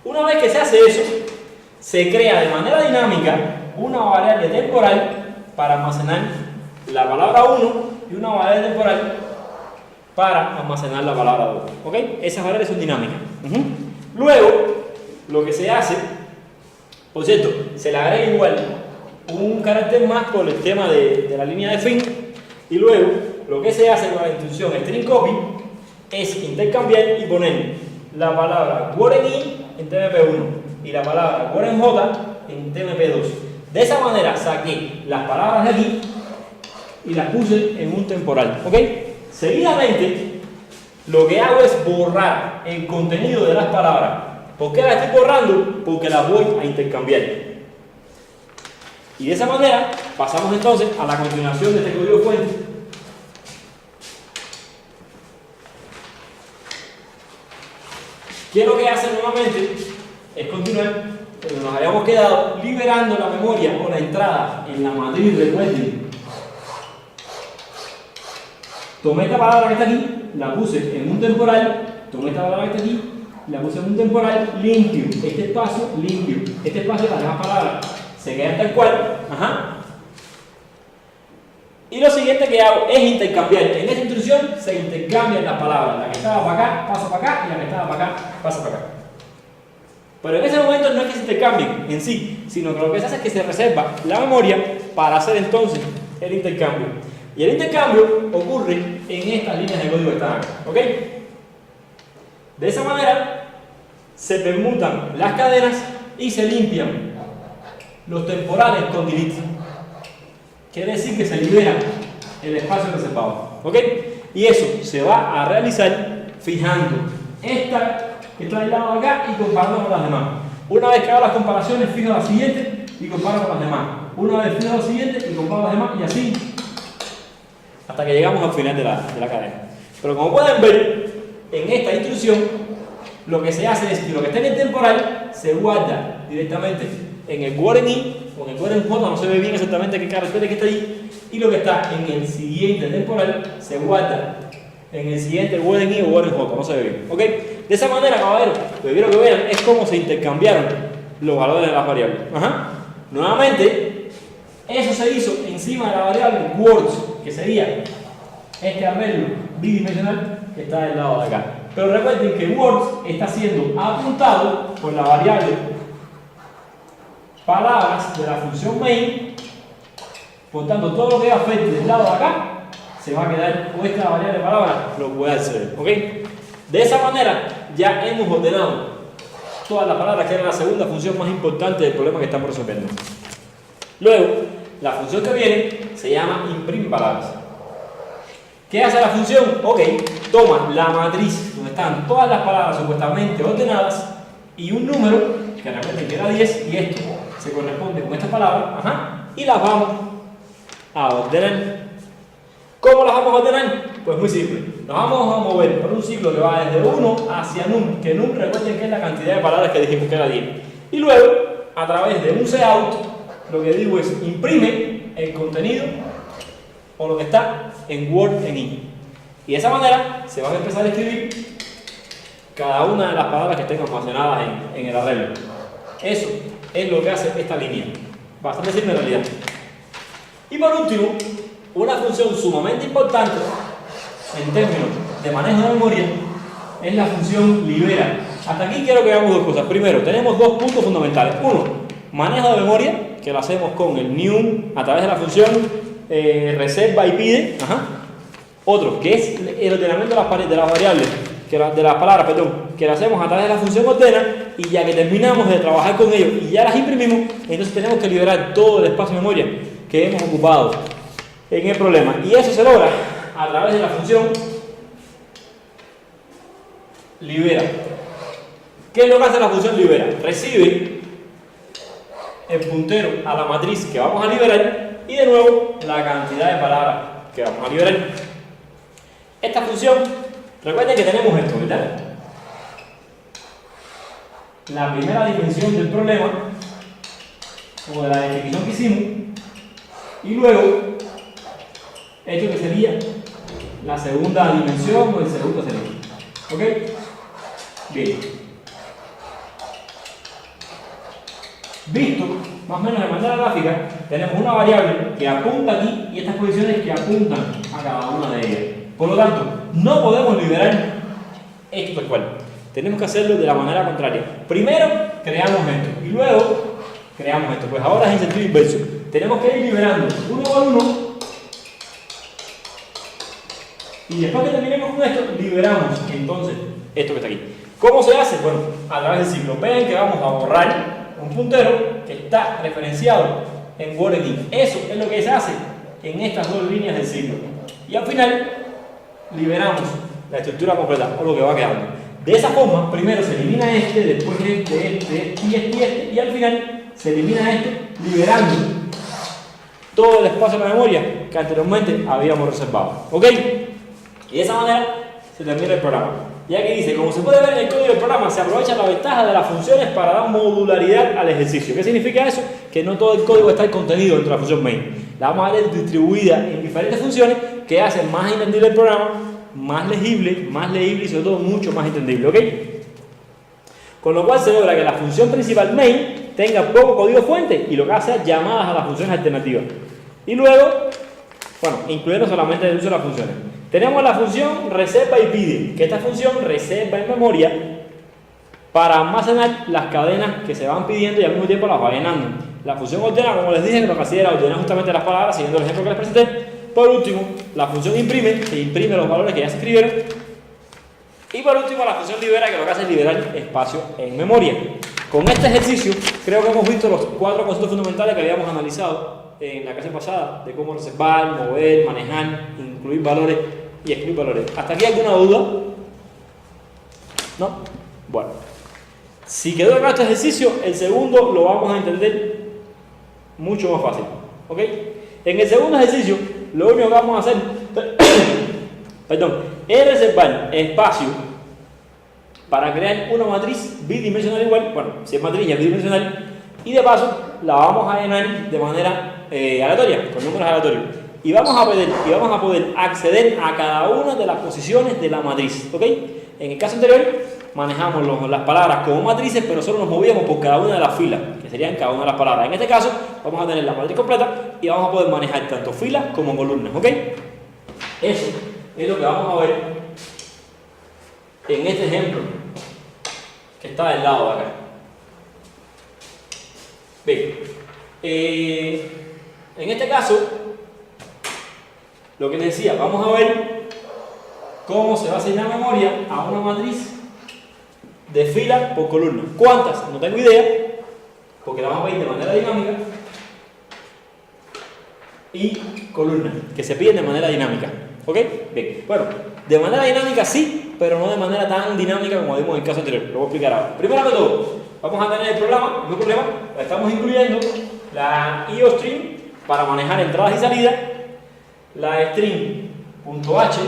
Una vez que se hace eso, se crea de manera dinámica una variable temporal para almacenar la palabra 1 y una variable temporal para almacenar la palabra 2. ¿Ok? Esas variables son dinámicas. Luego, lo que se hace, por cierto, se le agrega igual un carácter más por el tema de la línea de fin. Y luego, lo que se hace con la instrucción string copy es intercambiar y poner la palabra Word en I en TMP1 y la palabra Word en J en TMP2. De esa manera saqué las palabras de aquí y las puse en un temporal. ¿Ok? Seguidamente, lo que hago es borrar el contenido de las palabras. ¿Por qué las estoy borrando? Porque las voy a intercambiar. Y de esa manera pasamos entonces a la continuación de este código fuente. ¿Qué es lo que hace nuevamente? Es continuar, pero nos habíamos quedado liberando la memoria o la entrada en la matriz, recuerden. Tomé esta palabra que está aquí, la puse en un temporal, tomé esta palabra que está aquí, la puse en un temporal limpio, este espacio limpio, este espacio las demás palabras se quedan tal cual. Y lo siguiente que hago es intercambiar. En esta instrucción se intercambian las palabras. La que estaba para acá, pasa para acá, y la que estaba para acá, pasa para acá. Pero en ese momento no es que se intercambien en sí, sino que lo que se hace es que se reserva la memoria para hacer entonces el intercambio. Y el intercambio ocurre en estas líneas de código que están acá. ¿Ok? De esa manera se permutan las cadenas y se limpian los temporales con delete. Quiere decir que se libera el espacio reservado. ¿Ok? Y eso se va a realizar fijando esta que está del lado de acá y comparando con las demás. Una vez que hago las comparaciones, fijo la siguiente y comparo con las demás. Una vez fijo la siguiente y comparo las demás y así hasta que llegamos al final de la cadena. Pero como pueden ver, en esta instrucción lo que se hace es que lo que está en el temporal se guarda directamente en el Word en I o en el Word en J, no se ve bien exactamente qué carácter que está ahí, y lo que está en el siguiente temporal se guarda en el siguiente Word en I o Word en J, no se ve bien. ¿Ok? De esa manera, caballeros, lo que quiero que vean es cómo se intercambiaron los valores de las variables. Nuevamente, eso se hizo encima de la variable words, que sería este arreglo bidimensional que está del lado de acá. Pero recuerden que words está siendo apuntado por la variable palabras de la función main. Por tanto, todo lo que afecte del lado de acá se va a quedar con esta variable palabras, lo puede hacer. ¿Ok? De esa manera ya hemos ordenado todas las palabras, que era la segunda función más importante del problema que estamos resolviendo. Luego, la función que viene se llama imprime palabras. ¿Qué hace la función? Ok, toma la matriz donde están todas las palabras supuestamente ordenadas y un número, que recuerden que era 10, y esto se corresponde con estas palabras, y las vamos a ordenar. ¿Cómo las vamos a ordenar? Pues muy simple. Nos vamos a mover por un ciclo que va desde 1 hacia num, que num recuerden que es la cantidad de palabras que dijimos que era 10. Y luego, a través de un cout, lo que digo es imprime el contenido o lo que está en Word en I. Y de esa manera se van a empezar a escribir cada una de las palabras que estén almacenadas en el arreglo. Eso es lo que hace esta línea. Bastante simple en realidad. Y por último, una función sumamente importante en términos de manejo de memoria es la función libera. Hasta aquí quiero que hagamos dos cosas. Primero, tenemos dos puntos fundamentales. Uno, manejo de memoria, que lo hacemos con el new a través de la función reset by pide. Otro, que es el ordenamiento de las variables, de las palabras, perdón, que lo hacemos a través de la función ordena, y ya que terminamos de trabajar con ellos y ya las imprimimos, entonces tenemos que liberar todo el espacio de memoria que hemos ocupado en el problema. Y eso se logra a través de la función libera. ¿Qué es lo que hace la función libera? Recibe el puntero a la matriz que vamos a liberar y de nuevo la cantidad de palabras que vamos a liberar. Esta función, recuerden que tenemos esto, ¿verdad? La primera dimensión del problema, o de la definición que hicimos, y luego esto que sería la segunda dimensión o el segundo elemento. ¿Ok? Bien. Visto más o menos de manera gráfica, tenemos una variable que apunta aquí y estas posiciones que apuntan a cada una de ellas. Por lo tanto, no podemos liberar esto tal cual. Tenemos que hacerlo de la manera contraria. Primero creamos esto y luego creamos esto. Pues ahora es en sentido inverso. Tenemos que ir liberando uno por uno y después que terminemos con esto, liberamos entonces esto que está aquí. ¿Cómo se hace? Bueno, a través del ciclo. Vean que vamos a borrar un puntero que está referenciado en WordIn. Eso es lo que se hace en estas dos líneas del ciclo. Y al final liberamos la estructura completa o lo que va quedando. De esa forma, primero se elimina este, después este y al final se elimina esto, liberando todo el espacio de la memoria que anteriormente habíamos reservado. ¿Ok? Y de esa manera se termina el programa. Y aquí dice, como se puede ver en el código del programa, se aprovecha la ventaja de las funciones para dar modularidad al ejercicio. ¿Qué significa eso? Que no todo el código está contenido dentro de la función main. La vamos a ver distribuida en diferentes funciones que hacen más entendible el programa, más legible y sobre todo mucho más entendible. ¿Ok? Con lo cual se logra que la función principal main tenga poco código fuente y lo que hace es llamadas a las funciones alternativas. Y luego, bueno, incluyendo solamente el uso de las funciones. Tenemos la función reserva y pide, que esta función reserva en memoria para almacenar las cadenas que se van pidiendo y al mismo tiempo las va llenando. La función ordena, como les dije, lo que hacía era ordenar justamente las palabras, siguiendo el ejemplo que les presenté. Por último, la función imprime, que imprime los valores que ya se escribieron. Y por último, la función libera, que lo que hace es liberar espacio en memoria. Con este ejercicio, creo que hemos visto los 4 conceptos fundamentales que habíamos analizado en la clase pasada, de cómo reservar, mover, manejar, incluir valores y excluir valores. ¿Hasta aquí alguna duda? ¿No? Bueno. Si quedó claro este ejercicio, el segundo lo vamos a entender mucho más fácil. ¿Ok? En el segundo ejercicio, lo único que vamos a hacer es reservar espacio para crear una matriz bidimensional igual. Bueno, si es matriz ya es bidimensional. Y de paso, la vamos a llenar de manera aleatoria, con números aleatorios. Y vamos a poder acceder a cada una de las posiciones de la matriz. ¿Ok? En el caso anterior, manejamos las palabras como matrices, pero solo nos movíamos por cada una de las filas, que serían cada una de las palabras. En este caso, vamos a tener la matriz completa y vamos a poder manejar tanto filas como columnas. ¿Ok? Eso es lo que vamos a ver en este ejemplo que está del lado de acá. Bien. En este caso, lo que les decía, vamos a ver cómo se va a asignar memoria a una matriz de fila por columna. ¿Cuántas? No tengo idea, porque la vamos a ver de manera dinámica. Y columnas, que se piden de manera dinámica. ¿Ok? Bien. Bueno, de manera dinámica sí, pero no de manera tan dinámica como vimos en el caso anterior. Lo voy a explicar ahora. Primero que todo, vamos a tener el problema, estamos incluyendo la IOString para manejar entradas y salidas, la string.h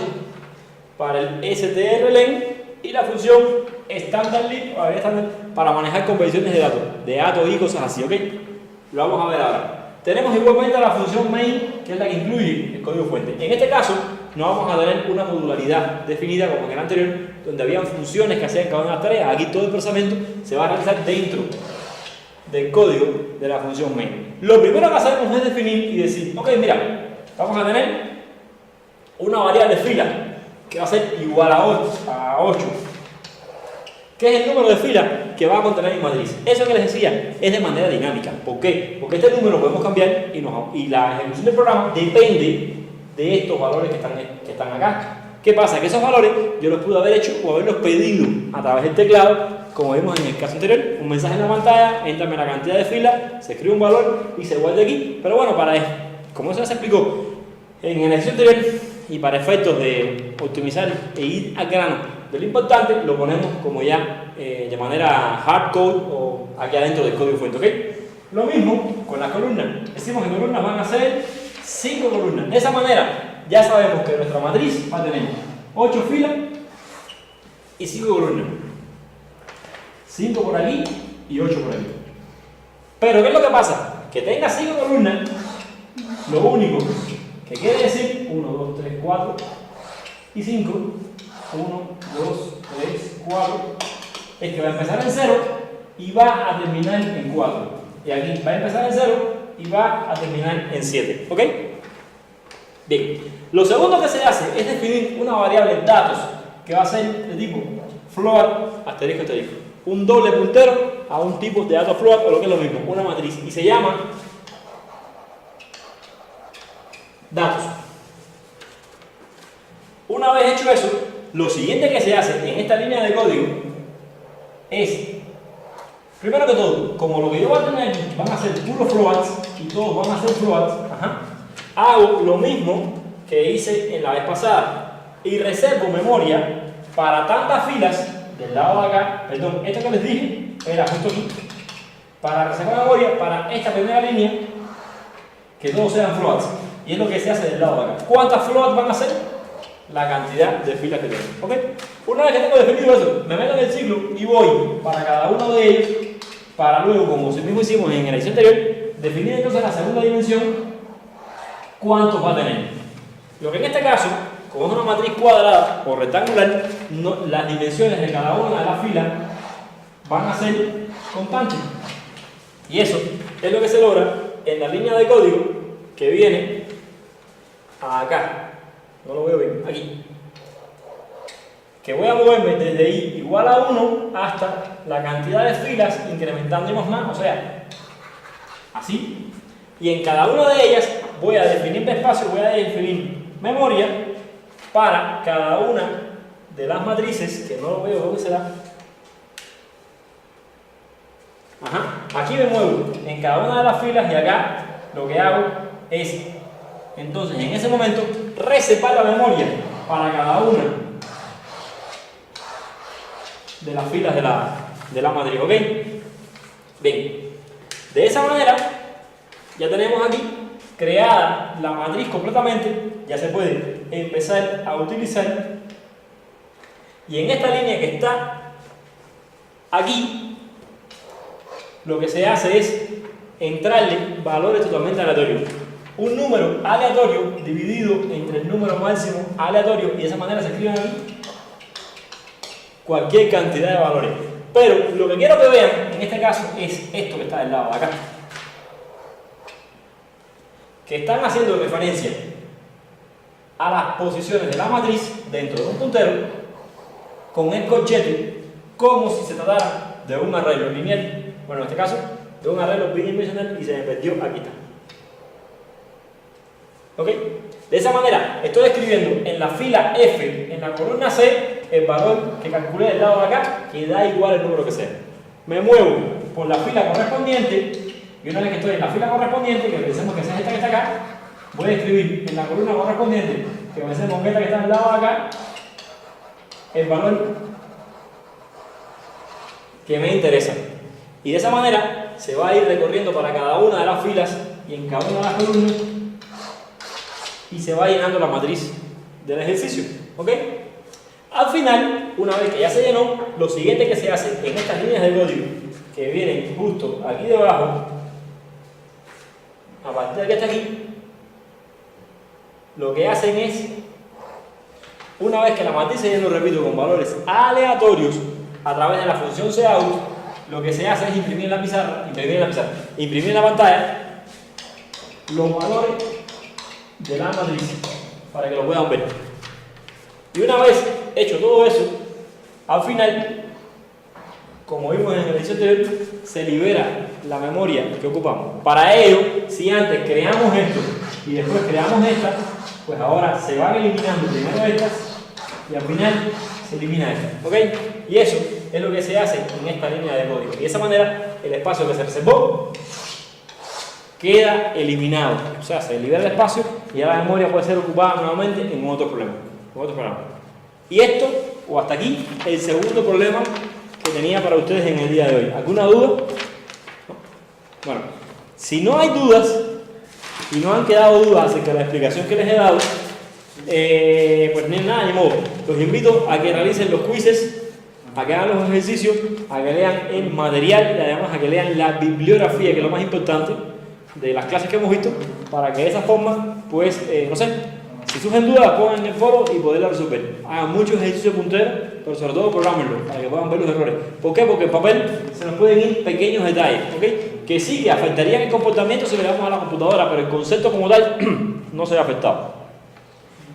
para el strlen y la función standardlib para manejar conversiones de datos y cosas así, ¿ok? Lo vamos a ver ahora. Tenemos igualmente la función main, que es la que incluye el código fuente. En este caso, no vamos a tener una modularidad definida como en el anterior, donde habían funciones que hacían cada una de las tareas. Aquí todo el procesamiento se va a realizar dentro del código de la función main. Lo primero que hacemos es definir y decir, ok, mira, vamos a tener una variable fila que va a ser igual a 8, que es el número de filas que va a contener mi matriz. Eso que les decía es de manera dinámica. ¿Por qué? Porque este número lo podemos cambiar y la ejecución del programa depende de estos valores que están acá. ¿Qué pasa? Que esos valores yo los pude haber hecho o haberlos pedido a través del teclado, como vimos en el caso anterior, un mensaje en la pantalla, entrame la cantidad de filas, se escribe un valor y se guarda aquí. Pero bueno, como eso ya se explicó en el ejercicio anterior y para efectos de optimizar e ir al grano de lo importante, lo ponemos como ya de manera hard code o aquí adentro del código fuente, ¿ok? Lo mismo con las columnas. Decimos que columnas van a ser 5 columnas. De esa manera ya sabemos que nuestra matriz va a tener 8 filas y 5 columnas. 5 por aquí y 8 por aquí. Pero ¿qué es lo que pasa? Que tenga 5 columnas, lo único que quiere decir 1, 2, 3, 4 y 5, 1, 2, 3, 4, es que va a empezar en 0 y va a terminar en 4. Y aquí va a empezar en 0 y va a terminar en 7. ¿Ok? Bien. Lo segundo que se hace es definir una variable datos que va a ser de tipo float asterisco asterisco. Un doble puntero a un tipo de datos float o lo que es lo mismo, una matriz. Y se llama datos. Una vez hecho eso, lo siguiente que se hace en esta línea de código es, primero que todo, como lo que yo voy a tener aquí van a ser puros floats y todos van a ser floats, hago lo mismo que hice en la vez pasada y reservo memoria para tantas filas del lado de acá, perdón, esto que les dije era justo aquí, para reservar memoria para esta primera línea que todos sean floats. Y es lo que se hace del lado de acá. ¿Cuántas floats van a ser? La cantidad de filas que tengo. ¿Ok? Una vez que tengo definido eso, me meto en el ciclo y voy para cada uno de ellos, para luego, como mismo hicimos en el ejercicio anterior, definir entonces la segunda dimensión, cuántos va a tener. Lo que en este caso, como es una matriz cuadrada o rectangular, las dimensiones de cada una de las filas van a ser constantes. Y eso es lo que se logra en la línea de código que viene acá, no lo veo bien, aquí, que voy a moverme desde i igual a 1 hasta la cantidad de filas incrementando más, o sea, así, y en cada una de ellas voy a definir de espacio, voy a definir memoria para cada una de las matrices, que no lo veo, ¿dónde será? Aquí me muevo en cada una de las filas y acá lo que hago es entonces en ese momento reservar la memoria para cada una de las filas de la matriz, ¿ok? Bien, de esa manera ya tenemos aquí creada la matriz completamente, ya se puede empezar a utilizar y en esta línea que está aquí lo que se hace es entrarle valores totalmente aleatorios. Un número aleatorio dividido entre el número máximo aleatorio y de esa manera se escriben aquí cualquier cantidad de valores. Pero lo que quiero que vean en este caso es esto que está del lado de acá. Que están haciendo referencia a las posiciones de la matriz dentro de un puntero con el corchete como si se tratara de un arreglo lineal. Bueno, en este caso, de un arreglo bidimensional y se me perdió, aquí está. ¿Ok? De esa manera, estoy escribiendo en la fila F, en la columna C, el valor que calculé del lado de acá, que da igual el número que sea. Me muevo por la fila correspondiente, y una vez que estoy en la fila correspondiente, que pensemos que es esta que está acá, voy a escribir en la columna correspondiente, que pensemos que esta que está al lado de acá, el valor que me interesa. Y de esa manera se va a ir recorriendo para cada una de las filas y en cada una de las columnas y se va llenando la matriz del ejercicio. ¿Ok? Al final, una vez que ya se llenó, lo siguiente que se hace en estas líneas de código que vienen justo aquí debajo, a partir de que está aquí, lo que hacen es, una vez que la matriz se llenó, repito, con valores aleatorios a través de la función cout, lo que se hace es imprimir en la pizarra, imprimir en la pantalla los valores de la matriz para que lo puedan ver. Y una vez hecho todo eso, al final, como vimos en el ejercicio anterior, se libera la memoria que ocupamos. Para ello, si antes creamos esto y después creamos esta, pues ahora se van eliminando primero estas y al final se elimina esta. ¿Ok? Y eso es lo que se hace en esta línea de código. Y de esa manera, el espacio que se reservó queda eliminado. O sea, se libera el espacio y ya la memoria puede ser ocupada nuevamente en otro problema. Y esto, o hasta aquí, el segundo problema que tenía para ustedes en el día de hoy. ¿Alguna duda? Bueno, si no hay dudas y no han quedado dudas acerca de la explicación que les he dado, pues nada, ni modo. Los invito a que realicen los quizzes, a que hagan los ejercicios, a que lean el material y además a que lean la bibliografía, que es lo más importante de las clases que hemos visto, para que de esa forma, pues, no sé, si surgen dudas, las pongan en el foro y poderlas resolver. Hagan muchos ejercicios punteros, pero sobre todo programenlos, para que puedan ver los errores. ¿Por qué? Porque en papel se nos pueden ir pequeños detalles, ¿ok? Que sí, que afectarían el comportamiento si le damos a la computadora, pero el concepto como tal no se ve afectado.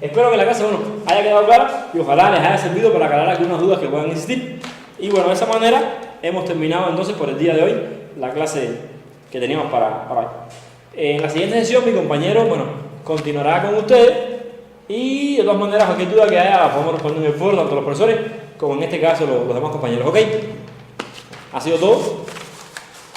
Espero que la clase, bueno, haya quedado clara y ojalá les haya servido para aclarar algunas dudas que puedan existir. Y bueno, de esa manera hemos terminado entonces por el día de hoy la clase que teníamos para hoy. En la siguiente sesión mi compañero, bueno, continuará con ustedes y de todas maneras cualquier duda que haya la podemos responder en el foro, tanto los profesores como en este caso los demás compañeros. ¿Ok? Ha sido todo.